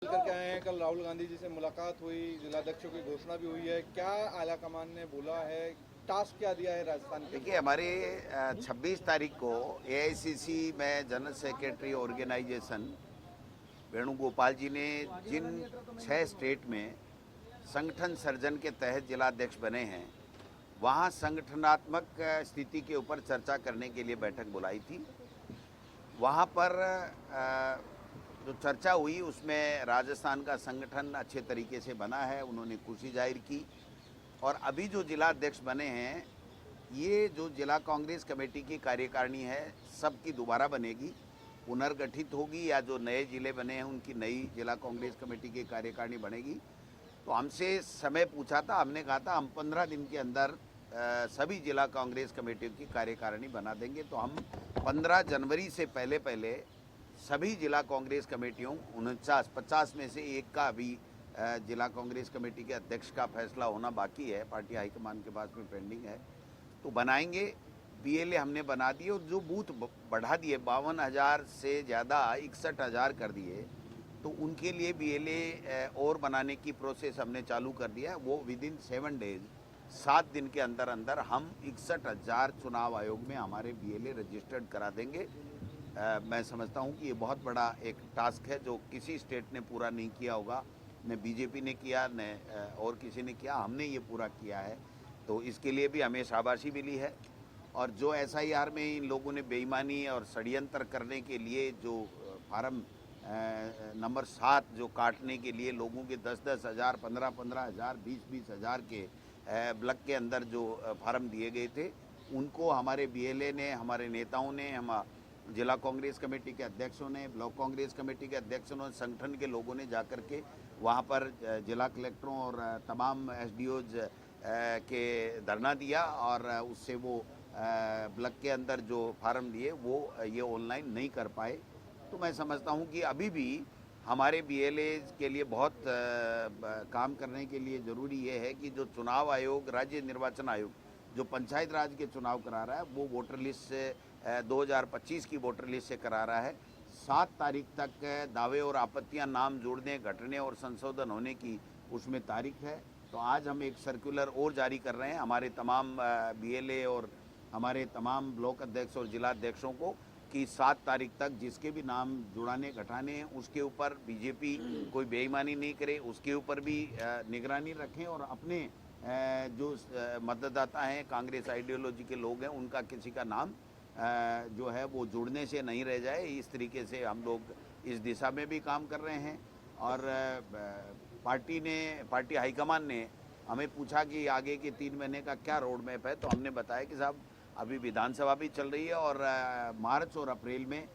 निकल के आए हैं। कल राहुल गांधी जी से मुलाकात हुई, जिलाध्यक्षों की घोषणा भी हुई है। क्या आला कमान ने बोला है, टास्क क्या दिया है राजस्थान के लिए? देखिए, हमारे 26 तारीख को एआईसीसी में जनरल सेक्रेटरी ऑर्गेनाइजेशन वेणुगोपाल जी ने जिन 6 स्टेट में संगठन सर्जन के तहत जिलाध्यक्ष बने हैं, वहाँ संगठनात्मक स्थिति के ऊपर चर्चा करने के लिए बैठक बुलाई थी। वहाँ पर जो चर्चा हुई उसमें राजस्थान का संगठन अच्छे तरीके से बना है, उन्होंने खुशी जाहिर की। और अभी जो जिलाध्यक्ष बने हैं, ये जो जिला कांग्रेस कमेटी की कार्यकारिणी है सबकी दोबारा बनेगी, पुनर्गठित होगी, या जो नए जिले बने हैं उनकी नई जिला कांग्रेस कमेटी की कार्यकारिणी बनेगी। तो हमसे समय पूछा था, हमने कहा था हम 15 दिन के अंदर सभी जिला कांग्रेस कमेटियों की कार्यकारिणी बना देंगे। तो हम 15 जनवरी से पहले पहले सभी जिला कांग्रेस कमेटियों 49 में से एक का अभी जिला कांग्रेस कमेटी के अध्यक्ष का फैसला होना बाकी है, पार्टी हाईकमान के पास में पेंडिंग है, तो बनाएंगे। बीएलए हमने बना दिए और जो बूथ बढ़ा दिए 52,000 से ज़्यादा 61,000 कर दिए, तो उनके लिए बीएलए और बनाने की प्रोसेस हमने चालू कर दिया है। वो विदिन 7 डेज 7 दिन के अंदर अंदर हम 61,000 चुनाव आयोग में हमारे बीएलए रजिस्टर्ड करा देंगे। मैं समझता हूँ कि ये बहुत बड़ा एक टास्क है जो किसी स्टेट ने पूरा नहीं किया होगा, न बीजेपी ने किया न और किसी ने किया, हमने ये पूरा किया है। तो इसके लिए भी हमें शाबाशी मिली है। और जो एसआईआर में इन लोगों ने बेईमानी और षड्यंत्र करने के लिए जो फार्म नंबर 7 जो काटने के लिए लोगों के 10-10 हज़ार, 15-15 हज़ार, 20-20 हज़ार के ब्लॉक के अंदर जो फार्म दिए गए थे, उनको हमारे बीएलए ने, हमारे नेताओं ने, हम जिला कांग्रेस कमेटी के अध्यक्षों ने, ब्लॉक कांग्रेस कमेटी के अध्यक्षों ने, संगठन के लोगों ने जाकर के वहाँ पर जिला कलेक्टरों और तमाम एसडीओज के धरना दिया, और उससे वो ब्लॉक के अंदर जो फार्म दिए वो ये ऑनलाइन नहीं कर पाए। तो मैं समझता हूँ कि अभी भी हमारे बीएलए के लिए बहुत काम करने के लिए ज़रूरी ये है कि जो चुनाव आयोग, राज्य निर्वाचन आयोग जो पंचायत राज के चुनाव करा रहा है, वो वोटर लिस्ट से 2025 की वोटर लिस्ट से करा रहा है। 7 तारीख तक दावे और आपत्तियां नाम जोड़ने, घटने और संशोधन होने की उसमें तारीख है। तो आज हम एक सर्कुलर और जारी कर रहे हैं हमारे तमाम बीएलए और हमारे तमाम ब्लॉक अध्यक्ष और जिला अध्यक्षों को कि 7 तारीख तक जिसके भी नाम जुड़ाने घटाने हैं उसके ऊपर बीजेपी कोई बेईमानी नहीं करे, उसके ऊपर भी निगरानी रखें, और अपने जो मतदाता हैं, कांग्रेस आइडियोलॉजी के लोग हैं, उनका किसी का नाम जो है वो जुड़ने से नहीं रह जाए। इस तरीके से हम लोग इस दिशा में भी काम कर रहे हैं। और पार्टी हाईकमान ने हमें पूछा कि आगे के 3 महीने का क्या रोड मैप है, तो हमने बताया कि साहब अभी विधानसभा भी चल रही है और मार्च और अप्रैल में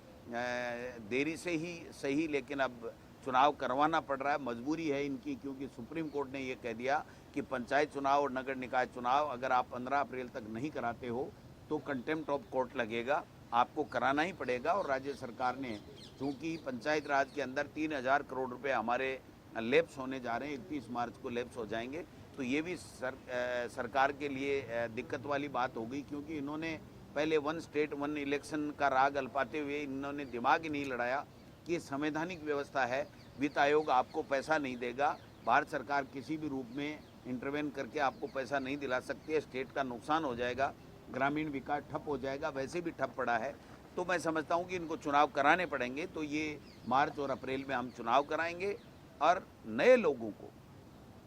देरी से ही सही, लेकिन अब चुनाव करवाना पड़ रहा है, मजबूरी है इनकी, क्योंकि सुप्रीम कोर्ट ने ये कह दिया कि पंचायत चुनाव और नगर निकाय चुनाव अगर आप 15 अप्रैल तक नहीं कराते हो तो कंटेम्प्ट ऑफ कोर्ट लगेगा, आपको कराना ही पड़ेगा। और राज्य सरकार ने, चूँकि पंचायत राज के अंदर 3,000 करोड़ रुपए हमारे लैप्स होने जा रहे हैं, 31 मार्च को लैप्स हो जाएंगे, तो ये भी सरकार के लिए दिक्कत वाली बात हो गई, क्योंकि इन्होंने पहले 1 स्टेट 1 इलेक्शन का राग अल्पाते हुए इन्होंने दिमाग ही नहीं लड़ाया कि संवैधानिक व्यवस्था है, वित्त आयोग आपको पैसा नहीं देगा, भारत सरकार किसी भी रूप में इंटरवेन करके आपको पैसा नहीं दिला सकती है, स्टेट का नुकसान हो जाएगा, ग्रामीण विकास ठप हो जाएगा, वैसे भी ठप पड़ा है। तो मैं समझता हूँ कि इनको चुनाव कराने पड़ेंगे। तो ये मार्च और अप्रैल में हम चुनाव कराएंगे, और नए लोगों को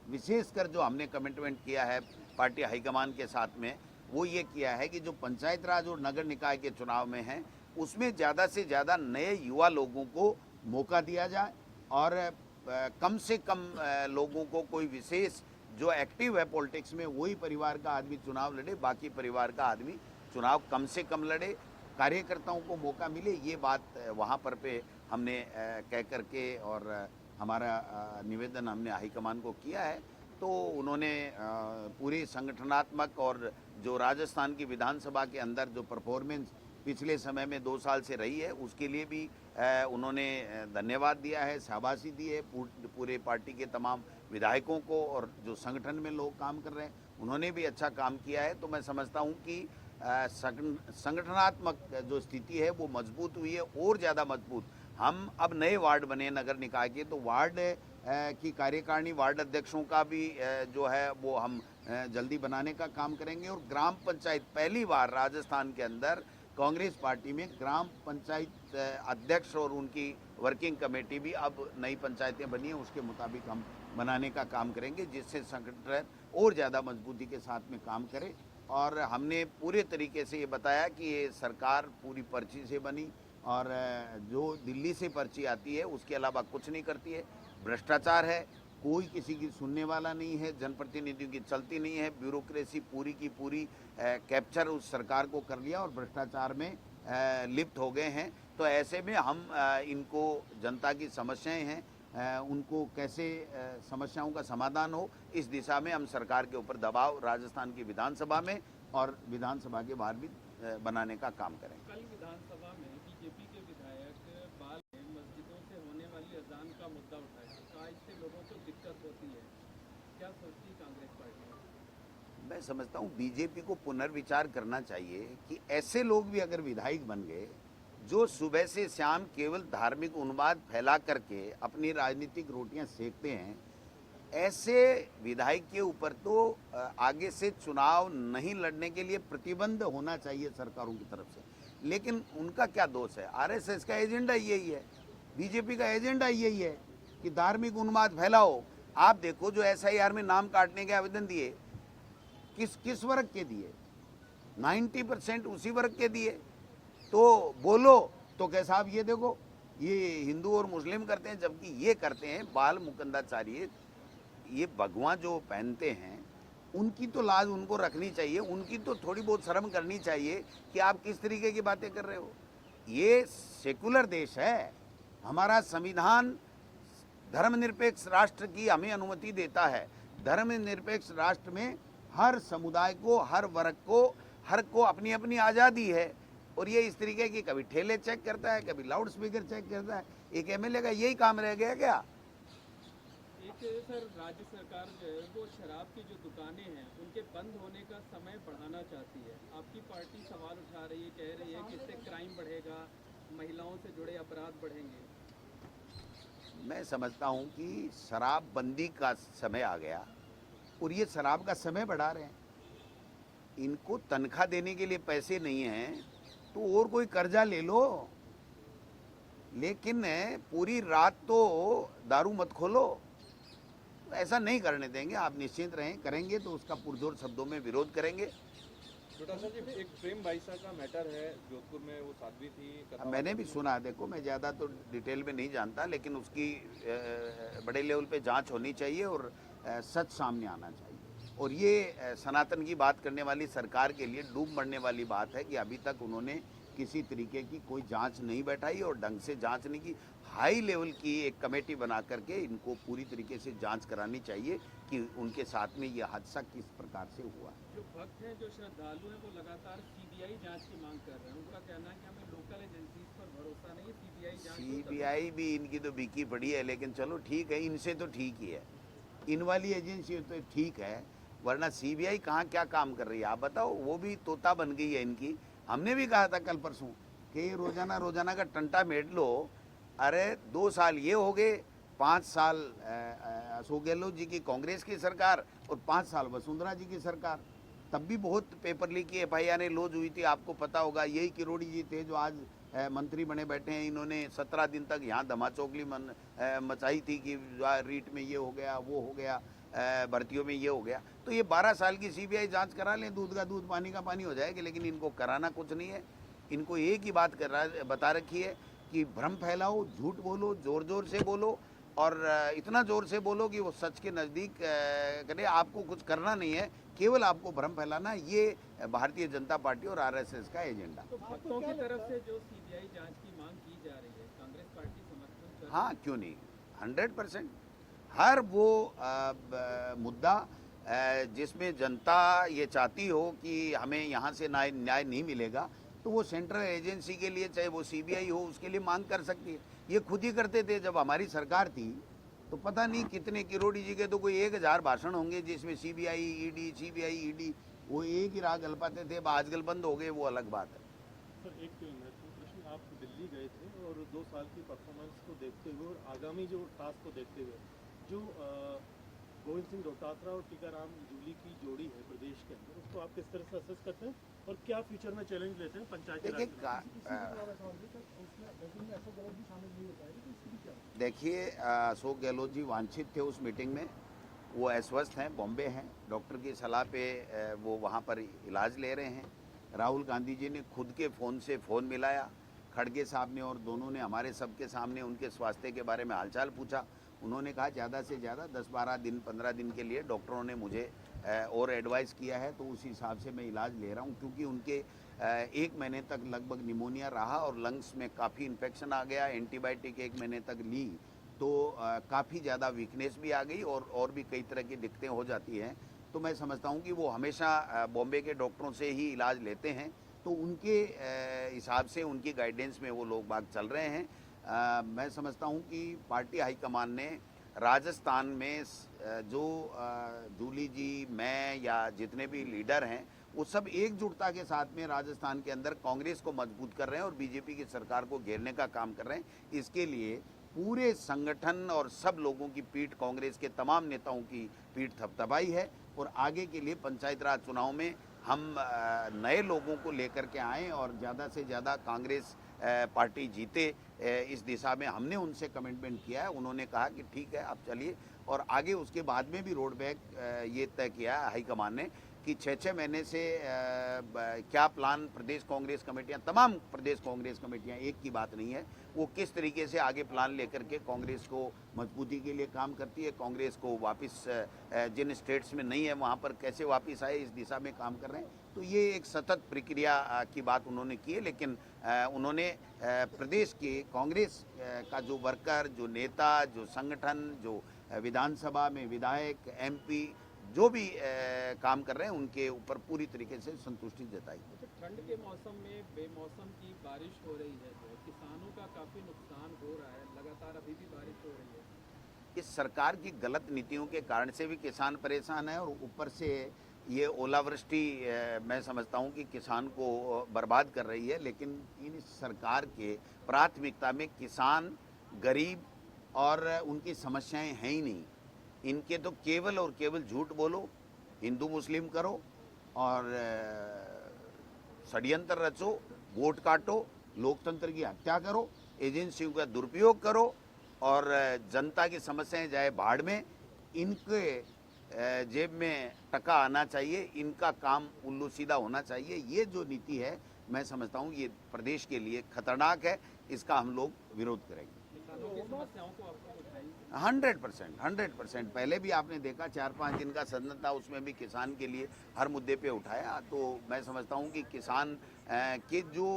विशेषकर जो हमने कमिटमेंट किया है पार्टी हाईकमान के साथ में, वो ये किया है कि जो पंचायत राज और नगर निकाय के चुनाव में हैं उसमें ज़्यादा से ज़्यादा नए युवा लोगों को मौका दिया जाए, और कम से कम लोगों को, कोई विशेष जो एक्टिव है पॉलिटिक्स में वही परिवार का आदमी चुनाव लड़े, बाकी परिवार का आदमी चुनाव कम से कम लड़े, कार्यकर्ताओं को मौका मिले। ये बात वहाँ पर पे हमने कह करके और हमारा निवेदन हमने हाईकमान को किया है। तो उन्होंने पूरी संगठनात्मक और जो राजस्थान की विधानसभा के अंदर जो परफॉर्मेंस पिछले समय में 2 साल से रही है उसके लिए भी उन्होंने धन्यवाद दिया है, शाबाशी दी है पूरे पार्टी के तमाम विधायकों को, और जो संगठन में लोग काम कर रहे हैं उन्होंने भी अच्छा काम किया है। तो मैं समझता हूँ कि संगठनात्मक जो स्थिति है वो मजबूत हुई है, और ज़्यादा मजबूत हम अब नए वार्ड बने नगर निकाय के, तो वार्ड की कार्यकारिणी वार्ड अध्यक्षों का भी जो है वो हम जल्दी बनाने का काम करेंगे। और ग्राम पंचायत, पहली बार राजस्थान के अंदर कांग्रेस पार्टी में ग्राम पंचायत अध्यक्ष और उनकी वर्किंग कमेटी भी अब नई पंचायतें बनी है, उसके मुताबिक हम बनाने का काम करेंगे, जिससे संगठन और ज़्यादा मजबूती के साथ में काम करे। और हमने पूरे तरीके से ये बताया कि ये सरकार पूरी पर्ची से बनी और जो दिल्ली से पर्ची आती है उसके अलावा कुछ नहीं करती है। भ्रष्टाचार है, कोई किसी की सुनने वाला नहीं है, जनप्रतिनिधियों की चलती नहीं है, ब्यूरोक्रेसी पूरी की पूरी कैप्चर उस सरकार को कर लिया और भ्रष्टाचार में लिप्त हो गए हैं। तो ऐसे में हम इनको, जनता की समस्याएं हैं उनको कैसे समस्याओं का समाधान हो, इस दिशा में हम सरकार के ऊपर दबाव राजस्थान की विधानसभा में और विधानसभा के बाहर भी बनाने का काम करें। कल विधानसभा में बीजेपी के विधायक बाल ने मस्जिदों से होने वाली अजान का मुद्दा उठाया, कहा इससे लोगों को दिक्कत होती है। क्या सोचती है कांग्रेस पार्टी? मैं समझता हूँ बीजेपी को पुनर्विचार करना चाहिए कि ऐसे लोग भी अगर विधायक बन गए जो सुबह से शाम केवल धार्मिक उन्माद फैला करके अपनी राजनीतिक रोटियां सेकते हैं, ऐसे विधायक के ऊपर तो आगे से चुनाव नहीं लड़ने के लिए प्रतिबंध होना चाहिए सरकारों की तरफ से। लेकिन उनका क्या दोष है? आरएसएस का एजेंडा यही है, बीजेपी का एजेंडा यही है कि धार्मिक उन्माद फैलाओ। आप देखो जो एसआईआर में नाम काटने के आवेदन दिए, किस वर्ग के दिए? 90% उसी वर्ग के दिए। तो बोलो तो क्या साहब ये देखो ये हिंदू और मुस्लिम करते हैं, जबकि ये करते हैं बाल मुकंदाचार्य। ये भगवा जो पहनते हैं उनकी तो लाज उनको रखनी चाहिए, उनकी तो थोड़ी बहुत शर्म करनी चाहिए कि आप किस तरीके की बातें कर रहे हो। ये सेकुलर देश है, हमारा संविधान धर्मनिरपेक्ष राष्ट्र की हमें अनुमति देता है। धर्मनिरपेक्ष राष्ट्र में हर समुदाय को, हर वर्ग को, हर को अपनी अपनी आज़ादी है। और ये इस तरीके की कभी ठेले चेक करता है, कभी लाउड स्पीकर चेक करता है। एक एमएलए का यही काम रह गया क्या? एक सर, राज्य सरकार जो है वो शराब की जो दुकानें हैं उनके बंद होने का समय बढ़ाना चाहती है। आपकी पार्टी सवाल उठा रही है, कह रही है कि इससे क्राइम बढ़ेगा, महिलाओं से जुड़े अपराध बढ़ेंगे। मैं समझता हूँ कि शराबबंदी का समय आ गया और ये शराब का समय बढ़ा रहे हैं। इनको तनख्वाह देने के लिए पैसे नहीं हैं तो और कोई कर्जा ले लो, लेकिन पूरी रात तो दारू मत खोलो। ऐसा नहीं करने देंगे, आप निश्चिंत रहें। करेंगे तो उसका पुरजोर शब्दों में विरोध करेंगे। छोटा सा जी, एक प्रेम भाईसा का मैटर है जोधपुर में, वो साध्वी थी। मैंने भी सुना, देखो मैं ज़्यादा तो डिटेल में नहीं जानता, लेकिन उसकी बड़े लेवल पे जांच होनी चाहिए और सच सामने आना चाहिए। और ये सनातन की बात करने वाली सरकार के लिए डूब मरने वाली बात है कि अभी तक उन्होंने किसी तरीके की कोई जांच नहीं बैठाई और ढंग से जांच नहीं की। हाई लेवल की एक कमेटी बना करके इनको पूरी तरीके से जांच करानी चाहिए कि उनके साथ में ये हादसा किस प्रकार से हुआ। जो भक्त हैं, जो श्रद्धालु हैं, वो लगातार सीबीआई जांच की मांग कर रहे हैं। उनका कहना है कि हमें लोकल एजेंसीज पर भरोसा नहीं, सीबीआई जांच। सीबीआई भी इनकी तो बिकी पड़ी है, लेकिन चलो ठीक है, इनसे तो ठीक ही है, इन वाली एजेंसी तो ठीक है, वरना सीबीआई कहाँ क्या काम कर रही है आप बताओ? वो भी तोता बन गई है इनकी। हमने भी कहा था कल परसों कि रोजाना का टंटा मेट लो। अरे 2 साल ये हो गए, 5 साल अशोक गहलोत जी की कांग्रेस की सरकार और 5 साल वसुंधरा जी की सरकार। तब भी बहुत पेपर लीक की एफआईआर लॉन्च हुई थी, आपको पता होगा। यही किरोड़ी जी थे जो आज मंत्री बने बैठे हैं। इन्होंने 17 दिन तक यहाँ धमाचौकली मचाई थी कि रीट में ये हो गया, वो हो गया, भर्तियों में ये हो गया। तो ये 12 साल की सीबीआई जांच करा लें, दूध का दूध पानी का पानी हो जाएगा। लेकिन इनको कराना कुछ नहीं है। इनको एक ही बात बता रखी है कि भ्रम फैलाओ, झूठ बोलो, जोर जोर से बोलो और इतना जोर से बोलो कि वो सच के नज़दीक करे। आपको कुछ करना नहीं है, केवल आपको भ्रम फैलाना। ये भारतीय जनता पार्टी और आरएसएस का एजेंडा। तो भक्तों की तरफ से जो सीबीआई जांच की मांग की जा रही है, कांग्रेस पार्टी समर्थन कर? हाँ, क्यों नहीं, 100%। हर वो मुद्दा जिसमें जनता ये चाहती हो कि हमें यहाँ से न्याय नहीं मिलेगा, तो वो सेंट्रल एजेंसी के लिए, चाहे वो सीबीआई हो, उसके लिए मांग कर सकती है। ये खुद ही करते थे जब हमारी सरकार थी। तो पता नहीं कितने किरोड़ी जी के तो कोई 1000 भाषण होंगे जिसमें सीबीआई ईडी वो एक ही राग गल पाते थे। आजकल बंद हो गए, वो अलग बात है। सर, एक महत्वपूर्ण प्रश्न, आप दिल्ली गए थे और 2 साल की परफॉर्मेंस को देखते हुए और आगामी जो टास्क को देखते हुए जो गोविंद सिंह डोटासरा और टीकाराम जूली की जोड़ी है प्रदेश के अंदर, उसको आप किस तरह से असेस करते हैं और क्या फ्यूचर में चैलेंज लेते हैं पंचायती राज में? देखिए, अशोक गहलोत जी वांछित थे उस मीटिंग में। वो अस्वस्थ हैं, बॉम्बे हैं, डॉक्टर की सलाह पे वो वहाँ पर इलाज ले रहे हैं। राहुल गांधी जी ने खुद के फ़ोन से फ़ोन मिलाया खड़गे साहब ने, और दोनों ने हमारे सबके सामने उनके स्वास्थ्य के बारे में हालचाल पूछा। उन्होंने कहा ज़्यादा से ज़्यादा 10-12 दिन 15 दिन के लिए डॉक्टरों ने मुझे और एडवाइस किया है, तो उस हिसाब से मैं इलाज ले रहा हूँ, क्योंकि उनके 1 महीने तक लगभग निमोनिया रहा और लंग्स में काफ़ी इन्फेक्शन आ गया। एंटीबायोटिक 1 महीने तक ली तो काफ़ी ज़्यादा वीकनेस भी आ गई और भी कई तरह की दिक्कतें हो जाती हैं। तो मैं समझता हूँ कि वो हमेशा बॉम्बे के डॉक्टरों से ही इलाज लेते हैं, तो उनके हिसाब से उनकी गाइडेंस में वो लोग बाग चल रहे हैं। मैं समझता हूँ कि पार्टी हाईकमान ने राजस्थान में जो जूली जी, मैं या जितने भी लीडर हैं, वो सब एकजुटता के साथ में राजस्थान के अंदर कांग्रेस को मजबूत कर रहे हैं और बीजेपी की सरकार को घेरने का काम कर रहे हैं। इसके लिए पूरे संगठन और सब लोगों की पीठ, कांग्रेस के तमाम नेताओं की पीठ थपथपाई है और आगे के लिए पंचायत राज चुनाव में हम नए लोगों को लेकर के आएँ और ज़्यादा से ज़्यादा कांग्रेस पार्टी जीते, इस दिशा में हमने उनसे कमिटमेंट किया है। उन्होंने कहा कि ठीक है आप चलिए, और आगे उसके बाद में भी रोड बैक ये तय किया है हाईकमान ने कि 6-6 महीने से क्या प्लान प्रदेश कांग्रेस कमेटियां, तमाम प्रदेश कांग्रेस कमेटियां, एक की बात नहीं है, वो किस तरीके से आगे प्लान लेकर के कांग्रेस को मजबूती के लिए काम करती है, कांग्रेस को वापस जिन स्टेट्स में नहीं है वहाँ पर कैसे वापस आए, इस दिशा में काम कर रहे हैं। तो ये एक सतत प्रक्रिया की बात उन्होंने की है, लेकिन उन्होंने प्रदेश के कांग्रेस का जो वर्कर, जो नेता, जो संगठन, जो विधानसभा में विधायक, MP जो भी काम कर रहे हैं, उनके ऊपर पूरी तरीके से संतुष्टि जताई। ठंड के मौसम में बेमौसम की बारिश हो रही है, तो किसानों का काफ़ी नुकसान हो रहा है, लगातार अभी भी बारिश हो रही है। इस सरकार की गलत नीतियों के कारण से भी किसान परेशान है, और ऊपर से ये ओलावृष्टि मैं समझता हूँ कि किसान को बर्बाद कर रही है। लेकिन इन सरकार के प्राथमिकता में किसान, गरीब और उनकी समस्याएं हैं ही नहीं। इनके तो केवल और केवल झूठ बोलो, हिंदू मुस्लिम करो और षड्यंत्र रचो, वोट काटो, लोकतंत्र की हत्या करो, एजेंसियों का दुरुपयोग करो और जनता की समस्याएं जाए भाड़ में। इनके जेब में टका आना चाहिए, इनका काम उल्लू सीधा होना चाहिए। ये जो नीति है, मैं समझता हूँ ये प्रदेश के लिए खतरनाक है, इसका हम लोग विरोध करेंगे। किसानों की समस्याओं को आपको उठाएंगे 100%। पहले भी आपने देखा 4-5 दिन का सदन था, उसमें भी किसान के लिए हर मुद्दे पे उठाया। तो मैं समझता हूँ कि किसान के जो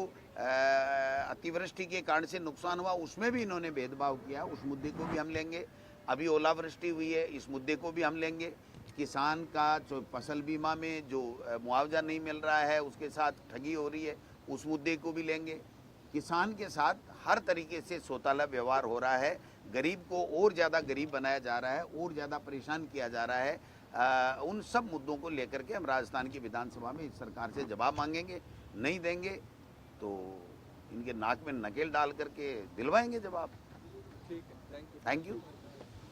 अतिवृष्टि के कारण से नुकसान हुआ, उसमें भी इन्होंने भेदभाव किया, उस मुद्दे को भी हम लेंगे। अभी ओलावृष्टि हुई है, इस मुद्दे को भी हम लेंगे। किसान का जो फसल बीमा में जो मुआवजा नहीं मिल रहा है, उसके साथ ठगी हो रही है, उस मुद्दे को भी लेंगे। किसान के साथ हर तरीके से सौताला व्यवहार हो रहा है, गरीब को और ज़्यादा गरीब बनाया जा रहा है, और ज़्यादा परेशान किया जा रहा है। उन सब मुद्दों को लेकर के हम राजस्थान की विधानसभा में इस सरकार से जवाब मांगेंगे। नहीं देंगे तो इनके नाक में नकेल डाल करके दिलवाएंगे जवाब। ठीक है, थैंक यू। Thank you.